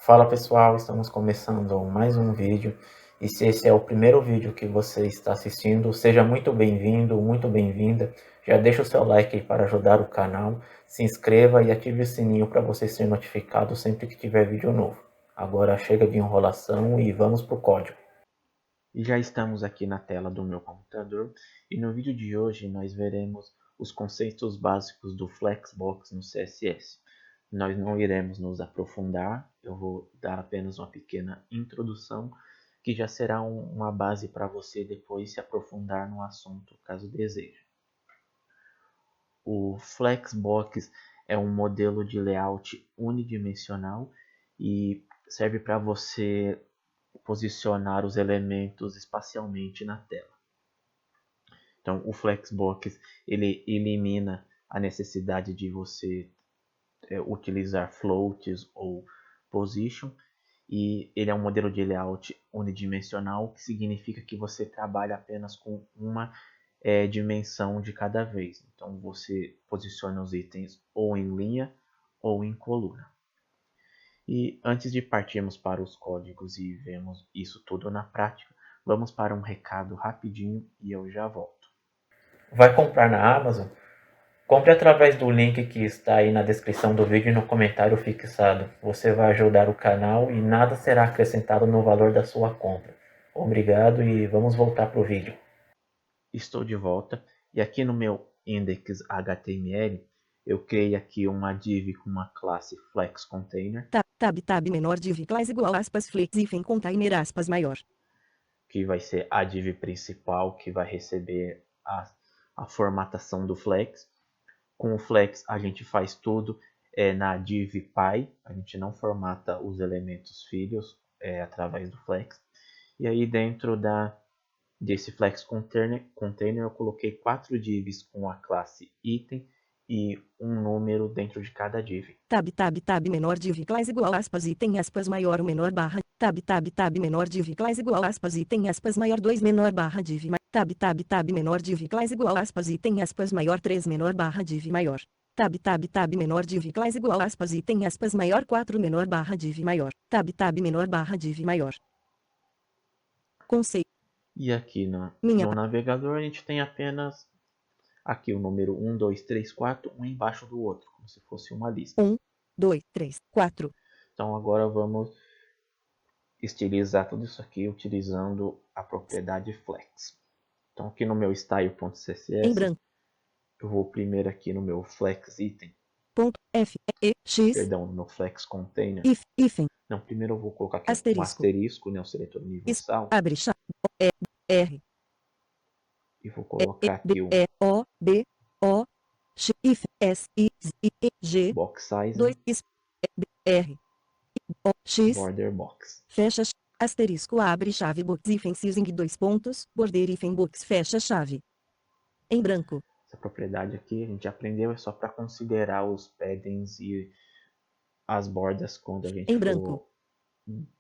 Fala pessoal, estamos começando mais um vídeo e se esse é o primeiro vídeo que você está assistindo, seja muito bem-vindo, muito bem-vinda. Já deixa o seu like para ajudar o canal, se inscreva e ative o sininho para você ser notificado sempre que tiver vídeo novo. Agora chega de enrolação e vamos para o código. E já estamos aqui na tela do meu computador e no vídeo de hoje nós veremos os conceitos básicos do Flexbox no CSS. Nós não iremos nos aprofundar, eu vou dar apenas uma pequena introdução que já será uma base para você depois se aprofundar no assunto, caso deseje. O Flexbox é um modelo de layout unidimensional e serve para você posicionar os elementos espacialmente na tela. Então, o Flexbox ele elimina a necessidade de você utilizar floats ou position, e ele é um modelo de layout unidimensional, que significa que você trabalha apenas com uma dimensão de cada vez. Então você posiciona os itens ou em linha ou em coluna. E antes de partirmos para os códigos e vermos isso tudo na prática, vamos para um recado rapidinho e eu já volto. Vai comprar na Amazon? Compre através do link que está aí na descrição do vídeo e no comentário fixado. Você vai ajudar o canal e nada será acrescentado no valor da sua compra. Obrigado e vamos voltar para o vídeo. Estou de volta e aqui no meu index HTML eu criei aqui uma div com uma classe FlexContainer. Tab menor div class igual aspas flex hífen container aspas maior. Que vai ser a div principal que vai receber a formatação do Flex. Com o Flex a gente faz tudo na div pai, a gente não formata os elementos filhos através do Flex. E aí dentro desse Flex Container eu coloquei 4 divs com a classe item e um número dentro de cada div. Tab menor div class igual aspas item aspas maior o menor barra. Tab menor div class igual aspas item aspas maior 2 menor barra div. Tab menor div class igual aspas item aspas maior 3 menor barra div maior. Tab menor div class igual aspas item aspas maior 4 menor barra div maior. Tab menor barra div maior. Conceito. E aqui no navegador a gente tem apenas aqui o número 1, 2, 3, 4, um embaixo do outro, como se fosse uma lista. 1, 2, 3, 4. Então agora vamos estilizar tudo isso aqui utilizando a propriedade flex. Então aqui no meu style.css, em branco, eu vou primeiro aqui no meu flex item. Perdão, no meu flex container. Hífen. Não, primeiro eu vou colocar aqui um asterisco, né, o seletor universal. Abre R. E vou colocar aqui o O B O X S I G box size, 2 R O X border box. Fecha asterisco abre chave box hífen using 2 pontos border hífen box fecha chave em branco. Essa propriedade aqui a gente aprendeu, é só para considerar os paddings e as bordas quando a gente for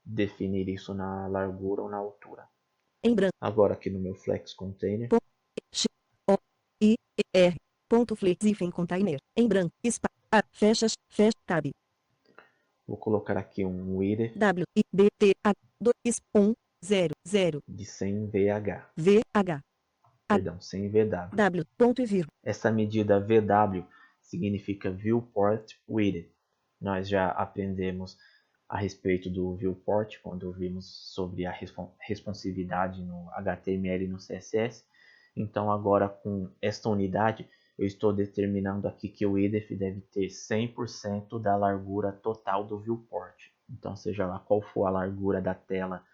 definir isso na largura ou na altura. Em branco. Agora aqui no meu flex container. X O I R ponto flex hífen container em branco fecha tab. Vou colocar aqui um width W I B T A 2 1 0 0 de 100 VH. VH. Perdão, 100 VW. W ponto e vírgula. Essa medida VW significa Viewport Width. Nós já aprendemos a respeito do viewport quando vimos sobre a responsividade no HTML e no CSS. Então agora com esta unidade eu estou determinando aqui que o width deve ter 100% da largura total do viewport. Então seja lá qual for a largura da tela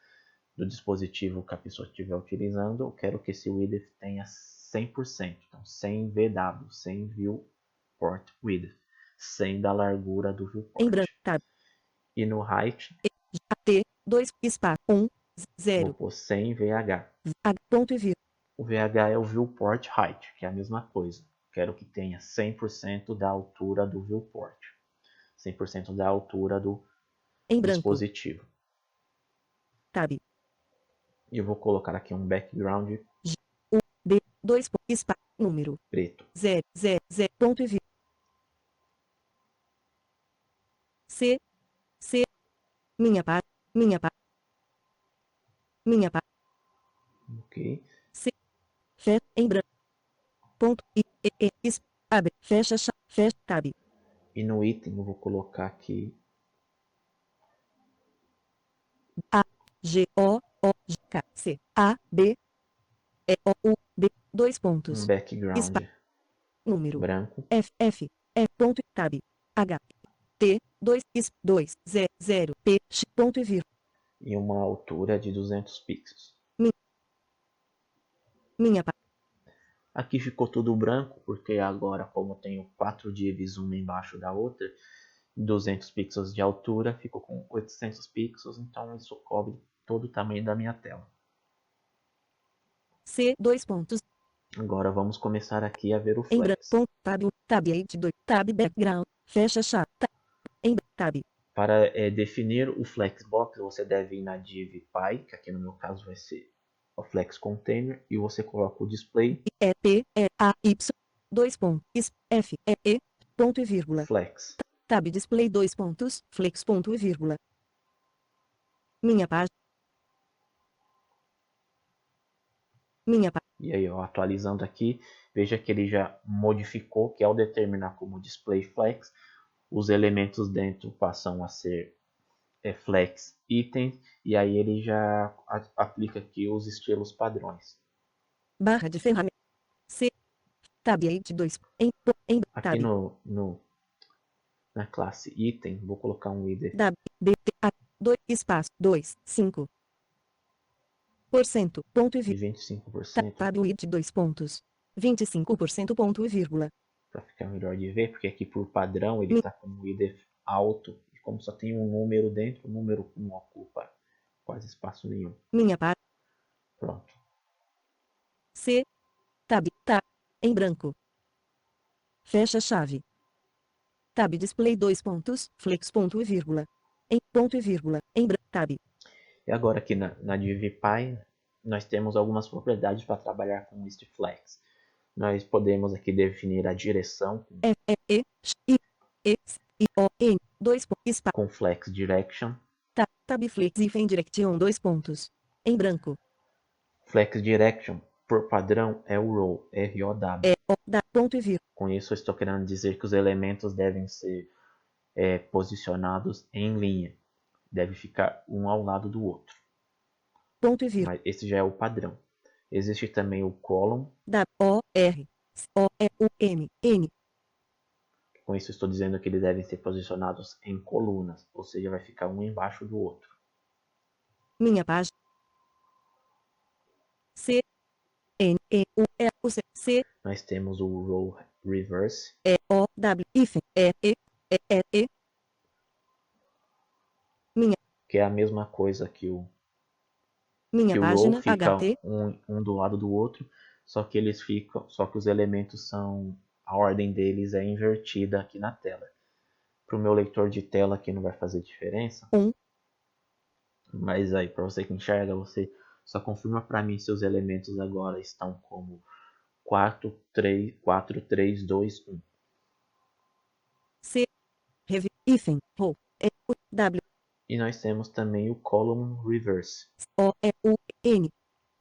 do dispositivo que a pessoa estiver utilizando, eu quero que esse width tenha 100%. Então 100 VW, 100 viewport width, 100 da largura do viewport. Em branco, tab. E no height, T 2 spa 1 0. Vou pôr 100 VH. Ponto e vírgula. O VH é o viewport height, que é a mesma coisa. Quero que tenha 100% da altura do viewport. 100% da altura do dispositivo. Tab. E eu vou colocar aqui um background B 2 spa número preto. 0 0 0 ponto e vírgula. C Minha página. Minha página. Minha página. Ok. C. Fecha. Em branco. Ponto. Abre. Fecha. Fecha. Tab. E no item eu vou colocar aqui A. G. O. O. G. K. C. A. B. E. O. U. D. Dois um pontos. background Espaço. Número. branco F. F. E. Ponto. Tab. H. T. 2. 2. 0. P. X. Ponto e vírgula. e uma altura de 200 pixels. Minha página. Aqui ficou tudo branco, porque agora, como eu tenho 4 divs uma embaixo da outra, 200 pixels de altura, ficou com 800 pixels, então isso cobre todo o tamanho da minha tela. C. Dois pontos. Agora vamos começar aqui a ver o Em branco. Flex. Ponto. Tab. Tab. 2. Tab. Background. Fecha. Tab. Em tab. Para definir o Flexbox, você deve ir na div Py, que aqui no meu caso vai ser o Flex Container, e você coloca o display E. P. E. A. Y. Dois pontos. F. E. E. Ponto e vírgula. Flex. Tab display dois pontos. Flex ponto e vírgula. Minha página. Minha página. E aí, ó, atualizando aqui, veja que ele já modificou, que ao determinar como display flex, os elementos dentro passam a ser flex itens, e aí ele já aplica aqui os estilos padrões. Barra de ferramenta. C. Tab 2. Em Aqui tab. na classe item, vou colocar um ID Tab. B. T. A. 2. Espaço. 2. 5. Ponto e de vírgula. 25%, Tab width 2 pontos. 25%. Ponto e vírgula. para ficar melhor de ver, porque aqui por padrão ele está com um ID alto, e como só tem um número dentro, o número não ocupa quase espaço nenhum. Minha página. Pronto. C. Tab. Tab. Em branco. Fecha chave. Tab display dois pontos. Flex ponto e vírgula. Em ponto e vírgula. Em branco. Tab. E agora aqui na DivPy, nós temos algumas propriedades para trabalhar com este flex. Nós podemos aqui definir a direção F. E. E. X. I. E. S. I. O. N. Dois pontos. Espaço. com flex direction. Tab flex e direction dois pontos. Em branco. Flex direction, por padrão, é o row, R-O-W. E. O. Da. Ponto e vírgula. Com isso, eu estou querendo dizer que os elementos devem ser posicionados em linha. Deve ficar um ao lado do outro. Ponto e vírgula. Mas esse já é o padrão. Existe também o column. W. O. R. O. E. U. M. N. Com isso, estou dizendo que eles devem ser posicionados em colunas, ou seja, vai ficar um embaixo do outro. Minha página. C. N. E. U. E. U. C. C. Nós temos o row reverse, E. O. W. Hífen. E. E. E. E. E. Minha. que é a mesma coisa que o Minha row, página. fica HT. um do lado do outro, só que os elementos são, a ordem deles é invertida aqui na tela. Para o meu leitor de tela aqui não vai fazer diferença, 1. mas aí para você que enxerga, você só confirma para mim se os elementos agora estão como 4, 3, 2, 1. C. Rev. Hífen. Row. E. U. W. E nós temos também o column reverse, O. E. U. N.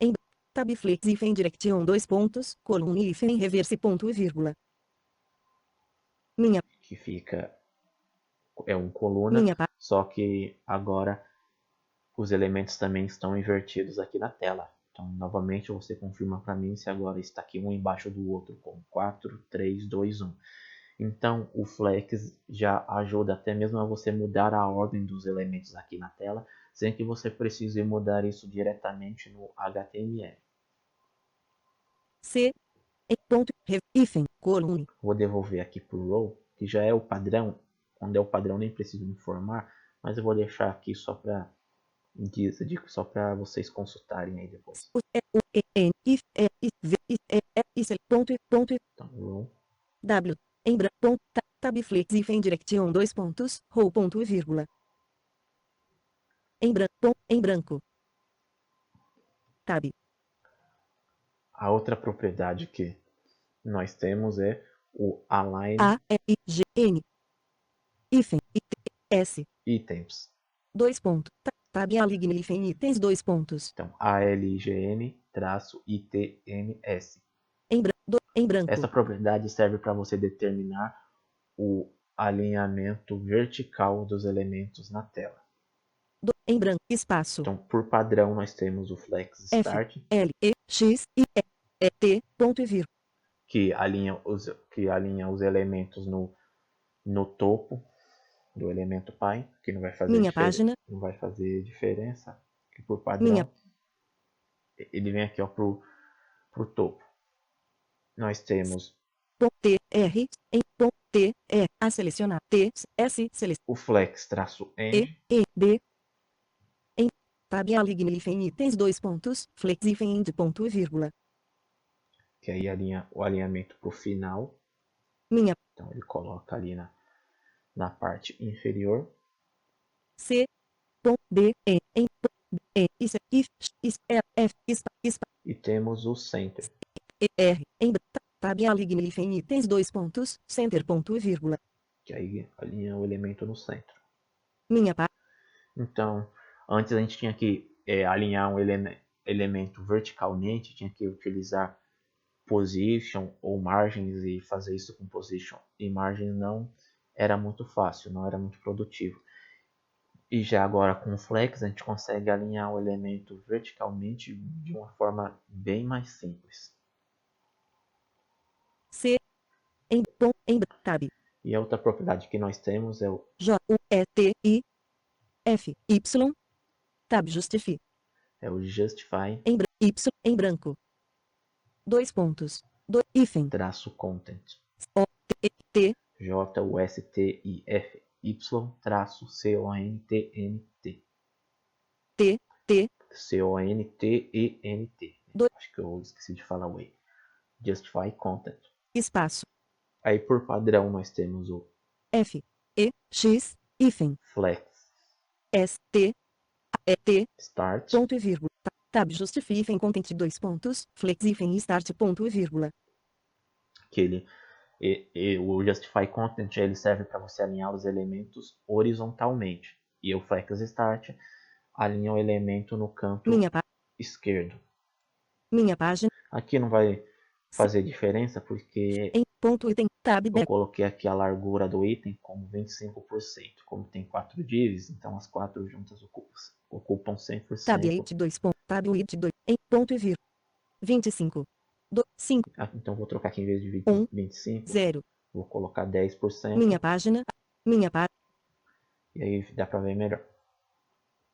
Em tab flex hífen direction dois pontos. Coluna hífen reverse ponto e vírgula. Minha. que fica um coluna, Minha página. só que agora os elementos também estão invertidos aqui na tela. Então, novamente, você confirma para mim se agora está aqui um embaixo do outro com 4, 3, 2, 1. Então, o Flex já ajuda até mesmo a você mudar a ordem dos elementos aqui na tela, sem que você precise mudar isso diretamente no HTML. C. E. Ponto. Rev. Hífen. Coluna. Vou devolver aqui para o row, que já é o padrão. Quando é o padrão, nem preciso me informar, mas eu vou deixar aqui só para vocês consultarem aí depois. U. E. U. E. N. I. E. I. V. I. E. E. I. C. Ponto. Ponto. Então, row. W. Em branco. Ponto. Tab flex hífen direction dois pontos. Row. Ponto e vírgula. Em branco. Em branco. Tab. A outra propriedade que nós temos é o Align A. E. I. G. N. Hífen. I. T. S. Items. Dois pontos. Tab align itens, dois pontos. Então, ALGN-ITMS. Em branco. Essa propriedade serve para você determinar o alinhamento vertical dos elementos na tela. Em branco. Espaço. Então, por padrão, nós temos o Flex F, Start, L, E, X, I, E, T, ponto e vírgula. que alinha os elementos no topo do elemento pai, que não vai fazer Minha página. não vai fazer diferença, que por padrão Minha. ele vem aqui ó, pro topo. Nós temos T, R, em T, E, a selecionar, T, S, selecionar, o Flex-End, E, D, em tab align itens, dois pontos, flex end, ponto e vírgula. que aí alinha o alinhamento para o final. Minha. Então ele coloca ali na parte inferior. C, ponto, D, E, em, E, is, if, is, F, E temos o Center, E, R, em tab align itens, dois pontos, center, ponto e vírgula. que aí alinha o elemento no centro. Minha página. Então, antes a gente tinha que alinhar um elemento verticalmente, tinha que utilizar position ou margens e fazer isso com position e margem não era muito fácil, não era muito produtivo. E já agora com o Flex a gente consegue alinhar o elemento verticalmente de uma forma bem mais simples. C, em tab. E a outra propriedade que nós temos é o J, U, E, T, I, F, Y, tab justify. Justify Y, em branco. Dois pontos. Hífen. traço content. O, T, T, Justify traço CONTENT. T, T, CONTENT. Do- Acho que eu esqueci de falar o E. Justify content. espaço. Aí por padrão nós temos o F, E, X, hífen. Flex S, T, E, T, Start, ponto e vírgula. Tab justify hífen content, dois pontos, flex hífen start, ponto e vírgula. que o Justify Content ele serve para você alinhar os elementos horizontalmente. E o Flex Start alinha o elemento no canto esquerdo. Minha página. Aqui não vai fazer diferença porque Em ponto item tab eu coloquei aqui a largura do item como 25%. Como tem 4 divs, então as 4 juntas ocupam 100%. Tab 8, 2 ponto, tab 8, 2, em ponto e vírgula. 25. 5. Então vou trocar aqui em vez de 25, 0. vou colocar 10%. Minha página. Minha página. E aí dá para ver melhor.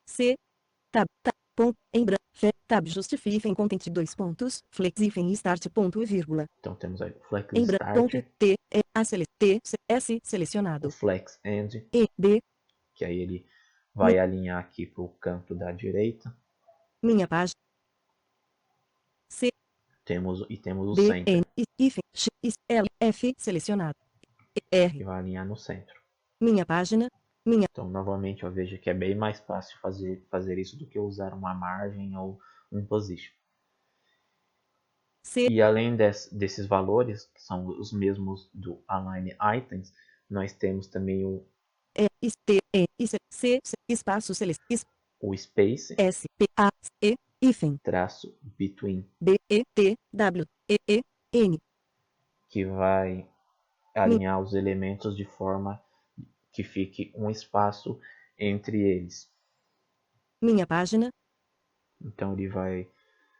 C, tab, ponto, em branco, tab justify hífen content, dois pontos, flex hífen start, ponto e vírgula. Então temos aí o Flex Em branco, ponto, Start, T, E, A, T, S, o selecionado. Flex End, E, D, que aí ele vai alinhar aqui para o canto da direita. minha página. C, Temos o D, Center, N, hífen, X, L, F, selecionado. R, que vai alinhar no centro. minha página. Minha. Então, novamente, eu vejo que é bem mais fácil fazer isso do que usar uma margem ou um position. C, E além desses valores, que são os mesmos do Align Items, nós temos também o E, T, E, C, espaço, o Space, S, P, A, E, hífen, traço Between, B, E, T, W, E, N. que vai alinhar os elementos de forma que fique um espaço entre eles. Minha página. Então ele vai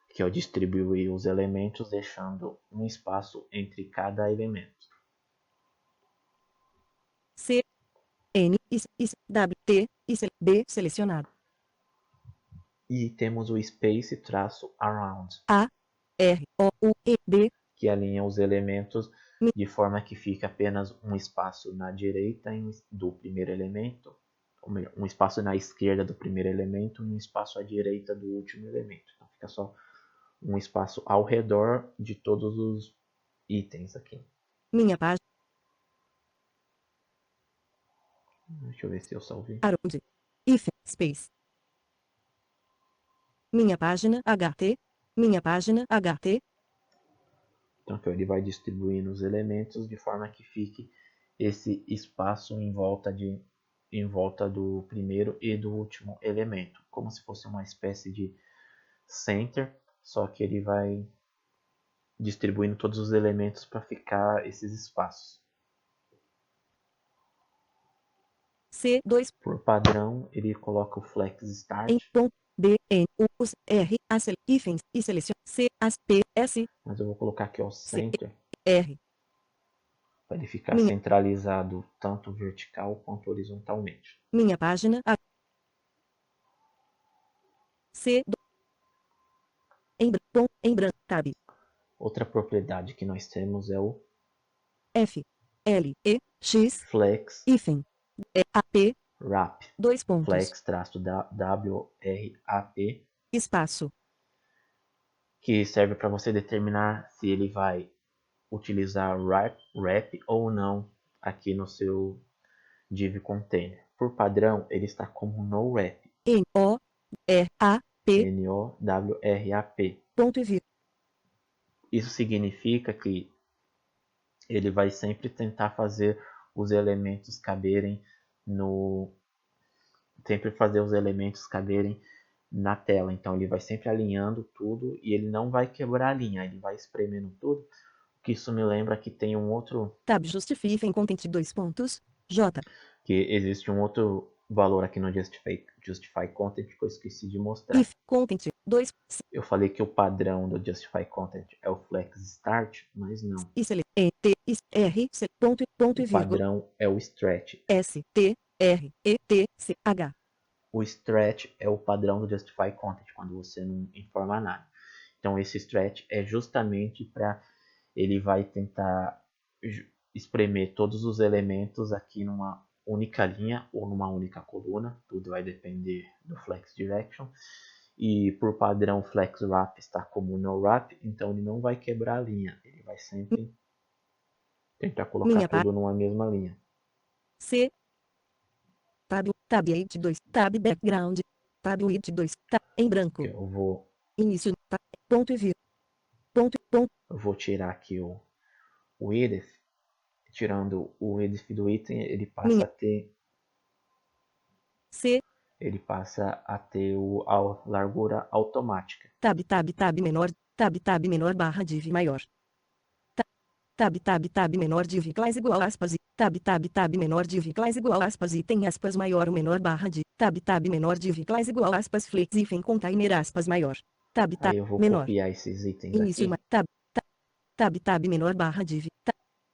aqui, ó, distribuir os elementos deixando um espaço entre cada elemento. C, N, W, T, B, selecionado. E temos o Space traço Around, A, R, O, U, E, D, que alinha os elementos de forma que fica apenas um espaço na direita do primeiro elemento, ou melhor, um espaço na esquerda do primeiro elemento e um espaço à direita do último elemento. Então fica só um espaço ao redor de todos os itens aqui. minha página. Deixa eu ver se eu salvei. Around, if, space. Minha página HT. Minha página HT. Então ele vai distribuindo os elementos de forma que fique esse espaço em volta em volta do primeiro e do último elemento, como se fosse uma espécie de center, só que ele vai distribuindo todos os elementos para ficar esses espaços. C2 Por padrão, ele coloca o flex em start, ponto D N U S R A hífens e selecione C as P S mas eu vou colocar aqui o C center R. para ele ficar Minha centralizado tanto vertical quanto horizontalmente. minha página a C em branco tab Outra propriedade que nós temos é o F L E X flex hífen E A P wrap, dois pontos flex-wrap, espaço que serve para você determinar se ele vai utilizar wrap ou não aqui no seu div container. Por padrão, ele está como no wrap, N O R A P NOWRAP. ponto e vírgula Isso significa que ele vai sempre tentar fazer os elementos caberem no sempre fazer os elementos caberem na tela. Então ele vai sempre alinhando tudo e ele não vai quebrar a linha, ele vai espremendo tudo. Que isso me lembra que tem um outro tab justify hífen content dois pontos J que existe um outro valor aqui no Justify Content que eu esqueci de mostrar. if content dois Eu falei que o padrão do Justify Content é o Flex Start, mas não. e sele E T I R C ponto O e vírgula padrão é o Stretch. S T R E T C H. O Stretch é o padrão do Justify Content, quando você não informa nada. Então esse Stretch é justamente para ele vai tentar espremer todos os elementos aqui numa única linha ou numa única coluna, tudo vai depender do Flex Direction. E por padrão Flex Wrap está como no wrap, então ele não vai quebrar a linha, ele vai sempre tentar colocar Minha tudo numa mesma linha. C tab 2 tab background tab width 2 tab em branco Eu vou, início tab, ponto e vírgula ponto eu vou tirar aqui o width, tirando o width do item, minha C ele passa a ter a largura automática. tab menor barra div maior tab menor div class igual aspas e tab menor div class igual aspas e tem aspas maior ou menor barra de tab menor div class igual aspas flex hífen container aspas maior Aí eu vou menor copiar esses itens início aqui tab menor barra div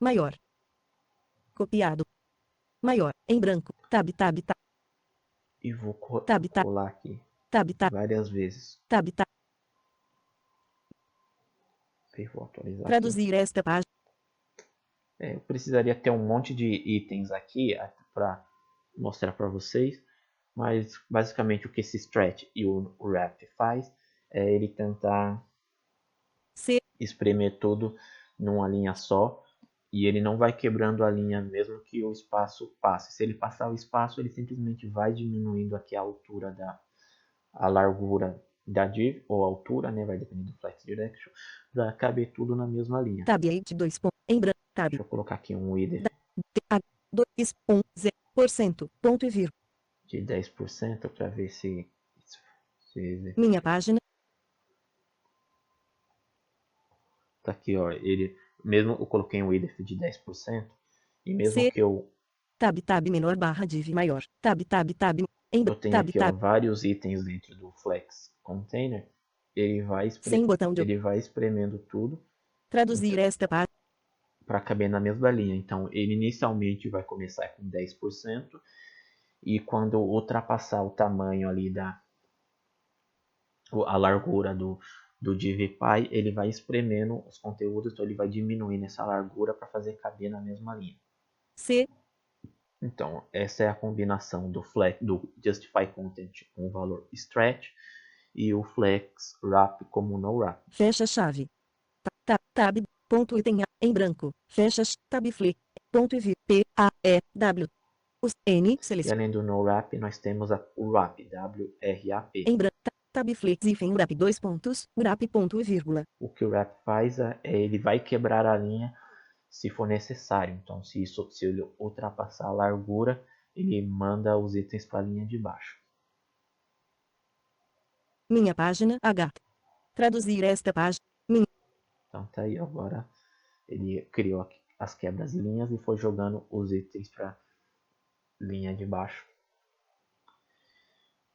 maior copiado maior em branco e vou tab colar aqui tab várias vezes. tab E vou atualizar aqui. traduzir esta página Eu precisaria ter um monte de itens aqui para mostrar para vocês, mas basicamente o que esse stretch e o wrap faz é ele tentar C espremer tudo numa linha só e ele não vai quebrando a linha mesmo que o espaço passe. Se ele passar o espaço, ele simplesmente vai diminuindo aqui a altura a largura da div, ou a altura, né, vai depender do flex direction, para caber tudo na mesma linha. tab 2 ponto em branco tab Deixa eu colocar aqui um width a 2 0% ponto e vírgula de 10% para ver se minha página tá aqui, ó, ele mesmo eu coloquei um width de 10% e mesmo C que eu tab menor barra div maior em eu tenho aqui, ó, vários itens dentro do flex container, sem botão de ele vai espremendo tudo traduzir esta página para caber na mesma linha. Então, ele inicialmente vai começar com 10% e quando ultrapassar o tamanho ali a largura do DivPy, ele vai espremendo os conteúdos, então ele vai diminuindo essa largura para fazer caber na mesma linha. C Então, essa é a combinação do Justify Content com o valor Stretch e o Flex Wrap como No Wrap. fecha chave tab ponto item A em branco fecha tab flick ponto e vírgula P A E W os N E selecione além do No Wrap, nós temos o Wrap, W-R-A-P. em branco tab flex hífen wrap dois pontos wrap ponto e vírgula O que o Wrap faz é ele vai quebrar a linha se for necessário. Então, se ele ultrapassar a largura, ele manda os itens para a linha de baixo. Minha página H. Traduzir esta página. Então tá aí, agora ele criou as quebras de linhas e foi jogando os itens para linha de baixo.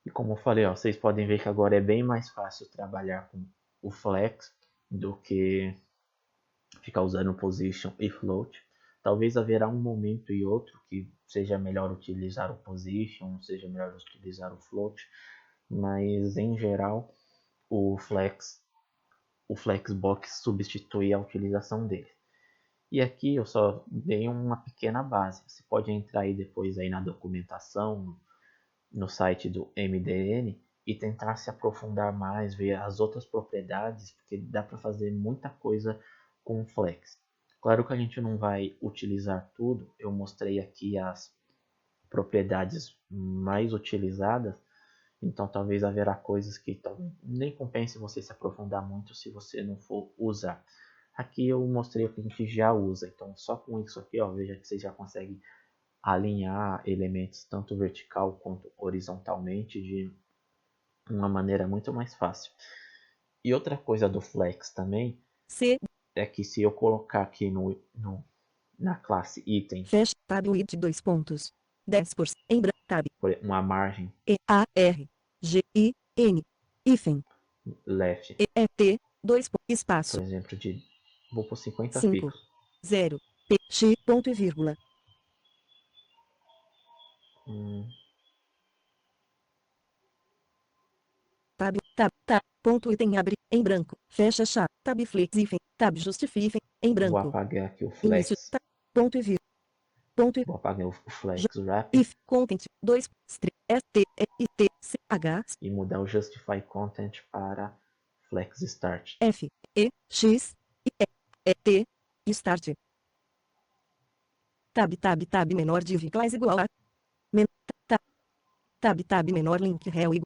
E como eu falei, ó, vocês podem ver que agora é bem mais fácil trabalhar com o flex do que ficar usando position e float. Talvez haverá um momento e outro que seja melhor utilizar o position, seja melhor utilizar o float, mas em geral o flexbox substitui a utilização dele. E aqui eu só dei uma pequena base. Você pode entrar aí depois aí na documentação, no site do MDN e tentar se aprofundar mais, ver as outras propriedades, porque dá para fazer muita coisa com o Flex. Claro que a gente não vai utilizar tudo, eu mostrei aqui as propriedades mais utilizadas, então talvez haverá coisas que nem compense você se aprofundar muito se você não for usar. Aqui eu mostrei o que a gente já usa, então só com isso aqui, ó, veja que você já consegue alinhar elementos tanto vertical quanto horizontalmente de uma maneira muito mais fácil. E outra coisa do Flex também C. é que se eu colocar aqui na classe item Fecha tab width 2 pontos. 10% em branco tab. uma margem E A R G I N hífen left, E E T 2 por espaço exemplo, vou por 50 5 pixels. 0 P X ponto e vírgula. Tab, ponto item abre, em branco, fecha chave, tab flex hífen, tab justifique, em Vou branco, apagar aqui o início, Flex. tab, ponto e vírgula, ponto e, Vou apagar o Flex Wrap if, content, 2, S, T, E, I, T, C, H, e mudar o Justify Content para Flex Start. F, E, X, I, E, T, start. Tab menor div class igual a, men, tab menor link rel igual,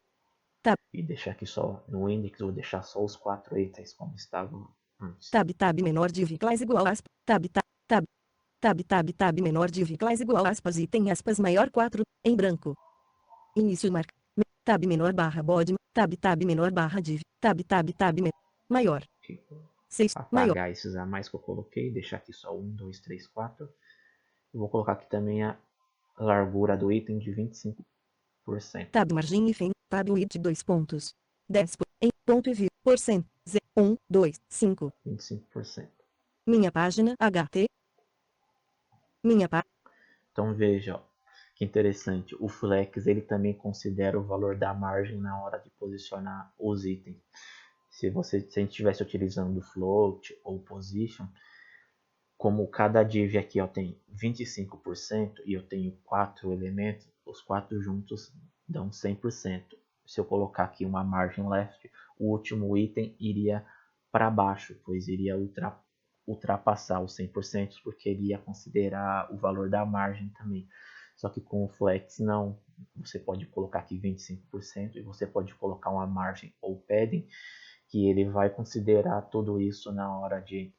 E deixar aqui só no index, vou deixar só os 4 itens como estavam antes. tab menor div class igual a, tab menor div class igual aspas e tem aspas maior 4, em branco. Início marca. Tab menor barra body. Tab menor barra div. Tab maior. 6 maior. Apagar esses a mais que eu coloquei, deixar aqui só 1, 2, 3, 4. Eu vou colocar aqui também a largura do item de 25%. Tab margem e fim. Tab width 2 pontos. 10 em ponto e vírgula. Porcento. 1, 2, 5. 25%. Minha página HT. Minha página. Então veja, ó, que interessante. O Flex ele também considera o valor da margem na hora de posicionar os itens. Se a gente estivesse utilizando float ou position, como cada div aqui ó, tem 25% e eu tenho 4 elementos, os 4 juntos dão 100%. Se eu colocar aqui uma margem left, o último item iria para baixo, pois iria ultrapassar os 100%, porque ele ia considerar o valor da margem também. Só que com o Flex não, você pode colocar aqui 25% e você pode colocar uma margem ou padding, que ele vai considerar tudo isso na hora de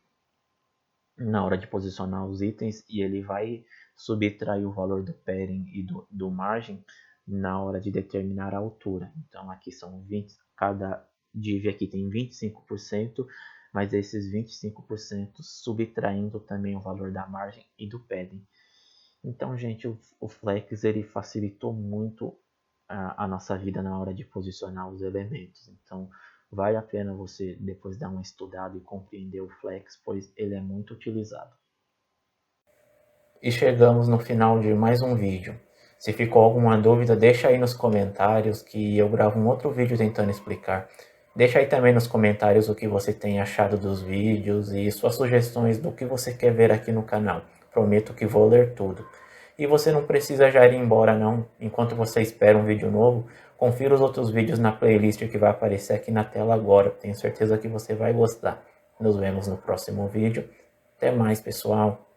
posicionar os itens e ele vai subtrair o valor do padding e do margem na hora de determinar a altura. Então aqui são 20, cada div aqui tem 25%, mas esses 25% subtraindo também o valor da margem e do padding. Então, gente, o Flex ele facilitou muito a nossa vida na hora de posicionar os elementos. Então, vale a pena você depois dar uma estudada e compreender o Flex, pois ele é muito utilizado. E chegamos no final de mais um vídeo. Se ficou alguma dúvida, deixa aí nos comentários que eu gravo um outro vídeo tentando explicar. Deixa aí também nos comentários o que você tem achado dos vídeos e suas sugestões do que você quer ver aqui no canal. Prometo que vou ler tudo. E você não precisa já ir embora não. Enquanto você espera um vídeo novo, confira os outros vídeos na playlist que vai aparecer aqui na tela agora. Tenho certeza que você vai gostar. Nos vemos no próximo vídeo. Até mais, pessoal.